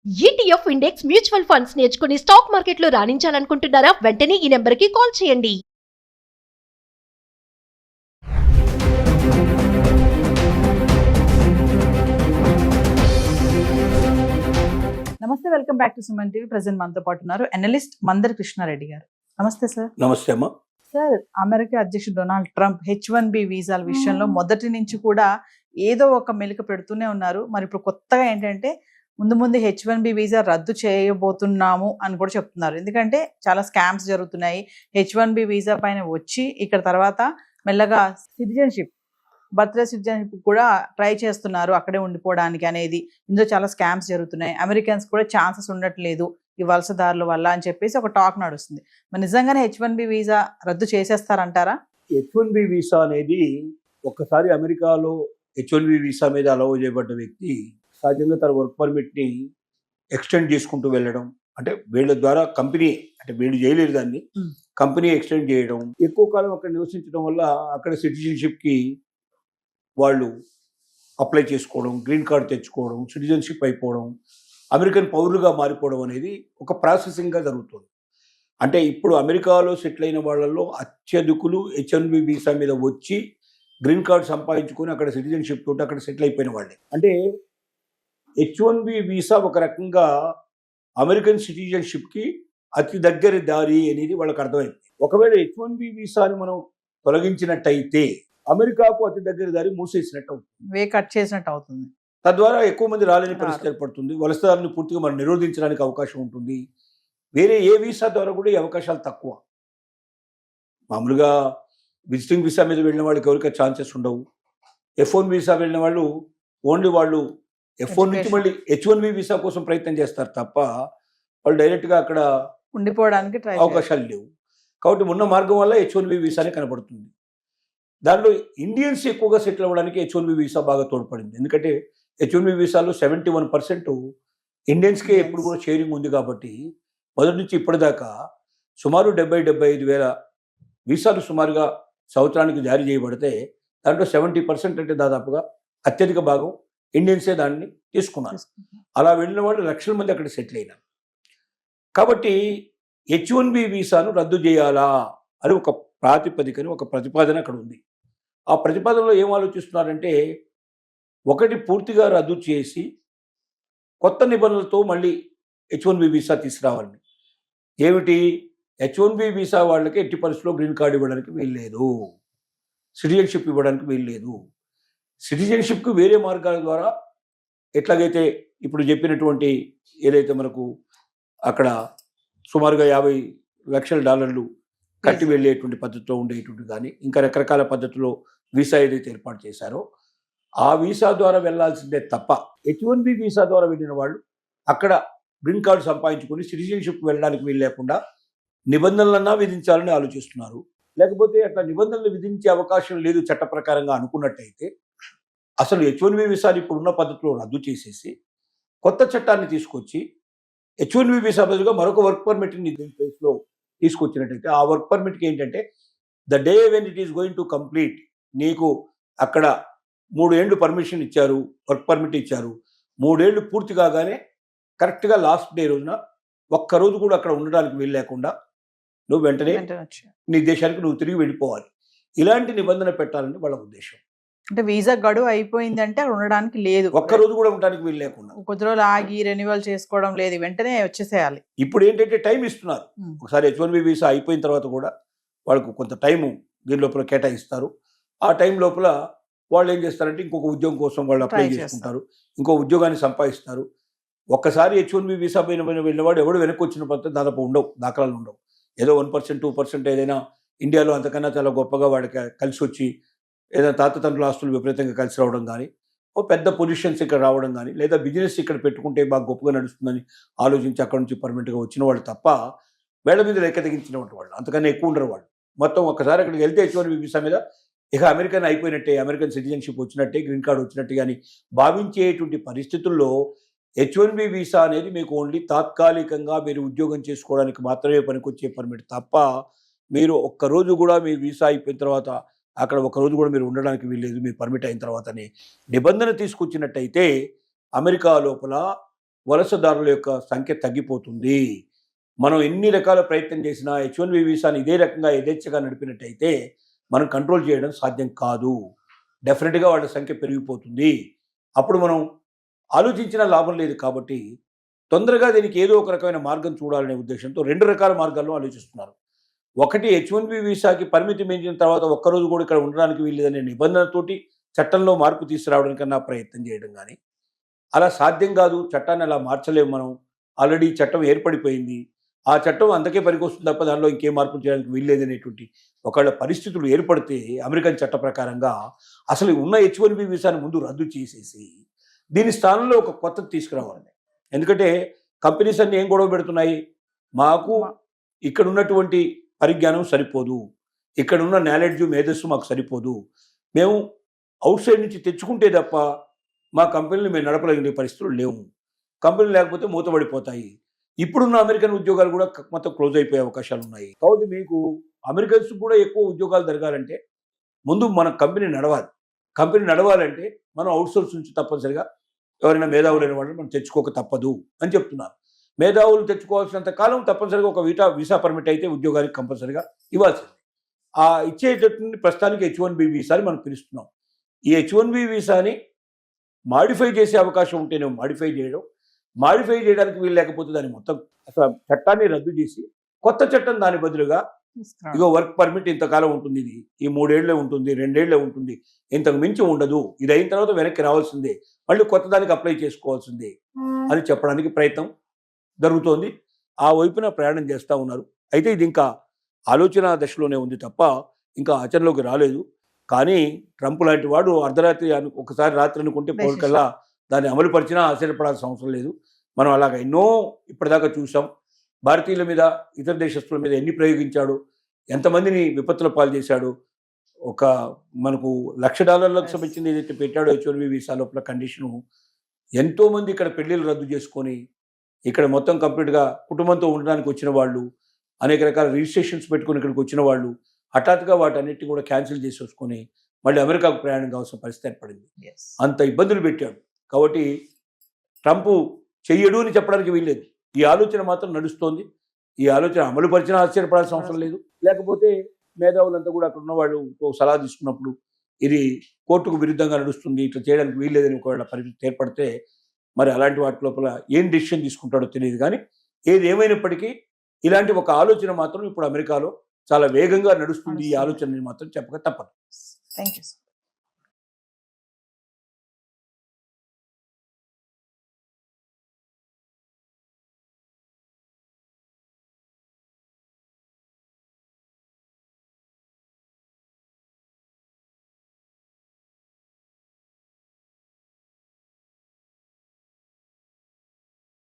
ETF index mutual funds నేర్చుకుని stock మార్కెట్లో రాణించాలనుకుంటున్నారా? వెంటనే ఈ నెంబర్కి కాల్ చేయండి. నమస్తే, welcome back to Suman TV. Present మనతో పాటు ఉన్నారు అనలిస్ట్ మందర్ కృష్ణారెడ్డి గారు. నమస్తే సార్. నమస్తే అమ్మా. సార్, అమెరికా అధ్యక్షుడు డొనాల్డ్ ట్రంప్ H1B వీసాల విషయంలో మొదటి నుంచి కూడా ఏదో ఒక మెలిక పెడుతూనే ఉన్నారు. మరి ఇప్పుడు కొత్తగా ఏంటంటే ముందు H1B వీసా రద్దు చేయబోతున్నాము అని కూడా చెప్తున్నారు. ఎందుకంటే చాలా స్కామ్స్ జరుగుతున్నాయి. H1B వీసా పైన వచ్చి ఇక్కడ తర్వాత మెల్లగా సిటిజన్షిప్, బర్త్డే సిటిజన్షిప్ కూడా ట్రై చేస్తున్నారు అక్కడే ఉండిపోవడానికి అనేది. ఇందులో చాలా స్కామ్స్ జరుగుతున్నాయి. అమెరికన్స్ కూడా ఛాన్సెస్ ఉండట్లేదు ఈ వలసదారుల వల్ల అని చెప్పేసి ఒక టాక్ నడుస్తుంది. మరి నిజంగానే H1B వీసా రద్దు చేసేస్తారంటారా? H1B వీసా అనేది ఒక్కసారి అమెరికాలో H1B వీసా మీద అలౌ చేయబడ్డ వ్యక్తి సహజంగా తన వర్క్ పర్మిట్ని ఎక్స్టెండ్ చేసుకుంటూ వెళ్ళడం, అంటే వీళ్ళ ద్వారా కంపెనీ, అంటే వీళ్ళు చేయలేరు దాన్ని, కంపెనీ ఎక్స్టెండ్ చేయడం, ఎక్కువ కాలం అక్కడ నివసించడం వల్ల అక్కడ సిటిజన్షిప్కి వాళ్ళు అప్లై చేసుకోవడం, గ్రీన్ కార్డ్ తెచ్చుకోవడం, సిటిజన్షిప్ అయిపోవడం, అమెరికన్ పౌరులుగా మారిపోవడం అనేది ఒక ప్రాసెసింగ్గా జరుగుతుంది. అంటే ఇప్పుడు అమెరికాలో సెటిల్ అయిన వాళ్ళల్లో అత్యధికులు H1B వీసా మీద వచ్చి గ్రీన్ కార్డ్ సంపాదించుకొని అక్కడ సిటిజన్షిప్ తోటి అక్కడ సెటిల్ అయిపోయిన వాళ్ళే. అంటే H1B వీసా ఒక రకంగా అమెరికన్ సిటిజన్షిప్కి అతి దగ్గర దారి అనేది వాళ్ళకి అర్థమైంది. ఒకవేళ H1B వీసాని మనం తొలగించినట్టయితే అమెరికాకు అతి దగ్గర దారి మూసేసినట్టు అవుతుంది, వే కట్ చేసినట్టు అవుతుంది. తద్వారా ఎక్కువ మంది రాలేని పరిస్థితి ఏర్పడుతుంది. వలసదారులను పూర్తిగా మనం నిరోధించడానికి అవకాశం ఉంటుంది. వేరే ఏ వీసా ద్వారా కూడా ఈ అవకాశాలు తక్కువ. మామూలుగా విజిటింగ్ వీసా మీద వెళ్ళిన వాళ్ళకి ఎవరికి ఛాన్సెస్ ఉండవు. F1 వీసా వెళ్ళిన వాళ్ళు ఓన్లీ వాళ్ళు F1 నుంచి మళ్ళీ H1B వీసా కోసం ప్రయత్నం చేస్తారు తప్ప వాళ్ళు డైరెక్ట్గా అక్కడ ఉండిపోవడానికి అవకాశాలు లేవు. కాబట్టి ఉన్న మార్గం వల్ల H1B వీసానే కనబడుతుంది. దానిలో ఇండియన్స్ ఎక్కువగా సెటిల్ అవ్వడానికి H1B వీసా బాగా తోడ్పడింది. ఎందుకంటే H1B వీసాలో 71% ఇండియన్స్కే ఎప్పుడు కూడా షేరింగ్ ఉంది. కాబట్టి మొదటి నుంచి ఇప్పటిదాకా సుమారు 70-75 వేల వీసాలు సుమారుగా సంవత్సరానికి జారీ చేయబడితే దాంట్లో 70% అంటే దాదాపుగా అత్యధిక భాగం ఇండియన్సే దాన్ని తీసుకున్నారు. అలా వెళ్ళిన వాళ్ళు లక్షల మంది అక్కడ సెటిల్ అయినారు. కాబట్టి H1B వీసాను రద్దు చేయాలా అని ఒక ప్రాతిపదికని, ఒక ప్రతిపాదన అక్కడ ఉంది. ఆ ప్రతిపాదనలో ఏం ఆలోచిస్తున్నారంటే, ఒకటి పూర్తిగా రద్దు చేసి కొత్త నిబంధనలతో మళ్ళీ H1B వీసా తీసుకురావాలని. ఏమిటి? H1B వీసా వాళ్ళకి ఎట్టి పరిస్థితుల్లో గ్రీన్ కార్డు ఇవ్వడానికి వీల్లేదు, సిటిజన్షిప్ ఇవ్వడానికి వీల్లేదు. సిటిజన్షిప్కి వేరే మార్గాల ద్వారా ఎట్లాగైతే ఇప్పుడు చెప్పినటువంటి ఏదైతే మనకు అక్కడ సుమారుగా $50 లక్షల కట్టి వెళ్ళేటువంటి పద్ధతిలో ఉండేటువంటి కానీ ఇంకా రకరకాల పద్ధతిలో వీసా ఏదైతే ఏర్పాటు చేశారో ఆ వీసా ద్వారా వెళ్లాల్సిందే తప్ప H1B వీసా ద్వారా వెళ్ళిన వాళ్ళు అక్కడ గ్రీన్ కార్డు సంపాదించుకొని సిటిజన్షిప్ వెళ్ళడానికి వీలు లేకుండా నిబంధనలన్నా విధించాలని ఆలోచిస్తున్నారు. లేకపోతే అట్లా నిబంధనలు విధించే అవకాశం లేదు చట్ట ప్రకారంగా అనుకున్నట్టయితే అసలు H1B వీసాని ఇప్పుడున్న పద్ధతిలో రద్దు చేసేసి కొత్త చట్టాన్ని తీసుకొచ్చి H1B వీసా బదులుగా మరొక వర్క్ పర్మిట్ని దీని ప్లేస్లో తీసుకొచ్చినట్టయితే ఆ వర్క్ పర్మిట్కి ఏంటంటే the day when it is going to complete, నీకు అక్కడ 3 ఏళ్ళు పర్మిషన్ ఇచ్చారు, వర్క్ పర్మిట్ ఇచ్చారు, 3 ఏళ్ళు పూర్తి కాగానే కరెక్ట్గా లాస్ట్ డే రోజున ఒక్కరోజు కూడా అక్కడ ఉండడానికి వీలు లేకుండా నువ్వు వెంటనే నీ దేశానికి నువ్వు తిరిగి వెళ్ళిపోవాలి. ఇలాంటి నిబంధన పెట్టాలని వాళ్ళ ఉద్దేశం. అంటే వీసా గడువు అయిపోయింది అంటే అక్కడ ఉండడానికి లేదు, ఒక్కరోజు కూడా ఉండడానికి వీలు లేకుండా, కొద్ది రోజులు ఆగి రెన్యువల్ చేసుకోవడం లేదు, వెంటనే వచ్చేసేయాలి. ఇప్పుడు ఏంటంటే టైం ఇస్తున్నారు. ఒకసారి H1B వీసా అయిపోయిన తర్వాత కూడా వాళ్ళకు కొంత టైము దీని లోపల కేటాయిస్తారు. ఆ టైం లోపల వాళ్ళు ఏం చేస్తారంటే ఇంకొక ఉద్యోగం కోసం వాళ్ళు అప్లై చేసుకుంటారు, ఇంకో ఉద్యోగాన్ని సంపాదిస్తారు. ఒక్కసారి H1B వీసా పైన వెళ్ళినవాడు ఎవడు వెనక్కి వచ్చిన పద్ధతి దాదాపు ఉండవు, దాఖలాలు ఉండవు. ఏదో 1%, 2% ఏదైనా ఇండియాలో అంతకన్నా చాలా గొప్పగా వాడికి కలిసి వచ్చి ఏదైనా తాతతండ్రుల ఆస్తులు విపరీతంగా కలిసి రావడం కానీ, ఓ పెద్ద పొజిషన్స్ ఇక్కడ రావడం కానీ, లేదా బిజినెస్ ఇక్కడ పెట్టుకుంటే బాగా గొప్పగా నడుస్తుందని ఆలోచించి అక్కడ నుంచి పర్మనెంట్గా వచ్చిన వాళ్ళు తప్ప వేళ్ల మీద లెక్క తెగించినటువంటి వాళ్ళు అంతకన్నా ఎక్కువ ఉండరు వాళ్ళు. మొత్తం ఒక్కసారి అక్కడికి వెళ్తే H1B వీసా మీద ఇక అమెరికన్ అయిపోయినట్టే, అమెరికన్ సిటిజన్షిప్ వచ్చినట్టే, గ్రీన్ కార్డు వచ్చినట్టే కానీ భావించేటువంటి పరిస్థితుల్లో H1B వీసా అనేది మీకు ఓన్లీ తాత్కాలికంగా మీరు ఉద్యోగం చేసుకోవడానికి మాత్రమే పనికొచ్చే పర్మిట్ తప్ప మీరు ఒక్కరోజు కూడా మీ వీసా అయిపోయిన తర్వాత అక్కడ ఒకరోజు కూడా మీరు ఉండడానికి వీల్లేదు, మీ పర్మిట్ అయిన తర్వాతనే నిబంధన తీసుకొచ్చినట్టయితే అమెరికా లోపల వలసదారుల యొక్క సంఖ్య తగ్గిపోతుంది. మనం ఎన్ని రకాల ప్రయత్నం చేసినా H1B వీసాని ఇదే రకంగా యథేచ్ఛగా నడిపినట్టయితే మనం కంట్రోల్ చేయడం సాధ్యం కాదు. డెఫినెట్గా వాళ్ళ సంఖ్య పెరిగిపోతుంది. అప్పుడు మనం ఆలోచించిన లాభం లేదు. కాబట్టి తొందరగా దీనికి ఏదో ఒక రకమైన మార్గం చూడాలనే ఉద్దేశంతో 2 రకాల మార్గాల్లో ఆలోచిస్తున్నారు. ఒకటి H1B వీసాకి పరిమితి మించిన తర్వాత ఒక్కరోజు కూడా ఇక్కడ ఉండడానికి వీల్లేదనే నిబంధనతోటి చట్టంలో మార్పు తీసుకురావడానికన్నా ప్రయత్నం చేయడం కానీ, అలా సాధ్యం కాదు, చట్టాన్ని అలా మార్చలేము మనం, ఆల్రెడీ చట్టం ఏర్పడిపోయింది, ఆ చట్టం అంతకే పనికొస్తుంది తప్ప దానిలో ఇంకేం మార్పులు చేయడానికి వీల్లేదనేటువంటి ఒకవేళ పరిస్థితులు ఏర్పడితే అమెరికన్ చట్ట ప్రకారంగా అసలు ఉన్న H1B వీసాని ముందు రద్దు చేసేసి దీని స్థానంలో ఒక కొత్తది తీసుకురావాలి. ఎందుకంటే కంపెనీస్ అన్ని ఏం గొడవ పెడుతున్నాయి, మాకు ఇక్కడ ఉన్నటువంటి పరిజ్ఞానం సరిపోదు, ఇక్కడ ఉన్న నాలెడ్జ్ మేధస్సు మాకు సరిపోదు, మేము అవుట్ సైడ్ నుంచి తెచ్చుకుంటే తప్ప మా కంపెనీలు మేము నడపలేని పరిస్థితులు లేవు, కంపెనీలు లేకపోతే మూతపడిపోతాయి, ఇప్పుడున్న అమెరికన్ ఉద్యోగాలు కూడా మొత్తం క్లోజ్ అయిపోయే అవకాశాలు ఉన్నాయి. కాబట్టి మీకు అమెరికన్స్ కూడా ఎక్కువ ఉద్యోగాలు జరగాలంటే ముందు మన కంపెనీ నడవాలి. కంపెనీ నడవాలంటే మనం అవుట్సోర్స్ నుంచి తప్పనిసరిగా ఎవరైనా మేధావులైన వాళ్ళని మనం తెచ్చుకోక తప్పదు అని చెప్తున్నారు. మేధావులు తెచ్చుకోవాల్సినంత కాలం తప్పనిసరిగా ఒక వీసా పర్మిట్ అయితే ఉద్యోగానికి కంపల్సరిగా ఇవ్వాల్సింది. ఆ ఇచ్చేటటువంటి ప్రస్తుతానికి H1B వీసాని మనం పిలుస్తున్నాం. ఈ H1B వీసాని మాడిఫై చేసే అవకాశం ఉంటేనే మాడిఫై చేయడం, మాడిఫై చేయడానికి వీలు లేకపోతే దాన్ని మొత్తం అసలు చట్టాన్ని రద్దు చేసి కొత్త చట్టం దాని బదులుగా ఇగో వర్క్ పర్మిట్ ఇంతకాలం ఉంటుంది, ఇది ఈ 3 ఏళ్లే ఉంటుంది, 2 ఏళ్లే ఉంటుంది, ఇంతకు మించి ఉండదు, ఇది అయిన తర్వాత వెనక్కి రావాల్సిందే, మళ్ళీ కొత్త దానికి అప్లై చేసుకోవాల్సిందే అని చెప్పడానికి ప్రయత్నం జరుగుతోంది. ఆ వైపున ప్రయాణం చేస్తూ ఉన్నారు. అయితే ఇది ఇంకా ఆలోచన దశలోనే ఉంది తప్ప ఇంకా ఆచరణలోకి రాలేదు. కానీ ట్రంప్ లాంటి వాడు అర్ధరాత్రి ఒకసారి రాత్రి అనుకుంటే పోలికల్లా దాన్ని అమలుపరిచినా ఆశ్చర్యపడాల్సిన అవసరం లేదు. మనం అలాగ ఎన్నో ఇప్పటిదాకా చూసాం. భారతీయుల మీద, ఇతర దేశస్తుల మీద ఎన్ని ప్రయోగించాడు, ఎంతమందిని విపత్తుల పాలు చేశాడు. ఒక మనకు $1,00,000 సంబంధించింది ఏదైతే పెట్టాడో H1B వీసా లోపల కండిషను, ఎంతోమంది ఇక్కడ పెళ్లిళ్ళు రద్దు చేసుకొని ఇక్కడ మొత్తం కంప్లీట్గా కుటుంబంతో ఉండడానికి వచ్చిన వాళ్ళు, అనేక రకాల రిజిస్ట్రేషన్స్ పెట్టుకుని ఇక్కడికి వచ్చిన వాళ్ళు హఠాత్తుగా వాటన్నిటిని కూడా క్యాన్సిల్ చేసేసుకొని మళ్ళీ అమెరికాకు ప్రయాణం కావాల్సిన పరిస్థితి ఏర్పడింది. అంత ఇబ్బందులు పెట్టాడు. కాబట్టి ట్రంప్ చెయ్యడు అని చెప్పడానికి వీల్లేదు. ఈ ఆలోచన మాత్రం నడుస్తోంది. ఈ ఆలోచన అమలు పరిచినా ఆశ్చర్యపడాల్సిన అవసరం లేదు. లేకపోతే మేధావులంతా కూడా అక్కడ ఉన్న వాళ్ళు సలహా తీసుకున్నప్పుడు ఇది కోర్టుకు విరుద్ధంగా నడుస్తుంది, ఇట్లా చేయడానికి వీల్లేదని ఒకవేళ పరిస్థితి ఏర్పడితే మరి అలాంటి వాటి లోపల ఏం డిసిషన్ తీసుకుంటాడో తెలియదు. కానీ ఏది ఏమైనప్పటికీ ఇలాంటి ఒక ఆలోచన మాత్రం ఇప్పుడు అమెరికాలో చాలా వేగంగా నడుస్తుంది. ఈ ఆలోచనని మాత్రం చెప్పక తప్పదు. Thank you.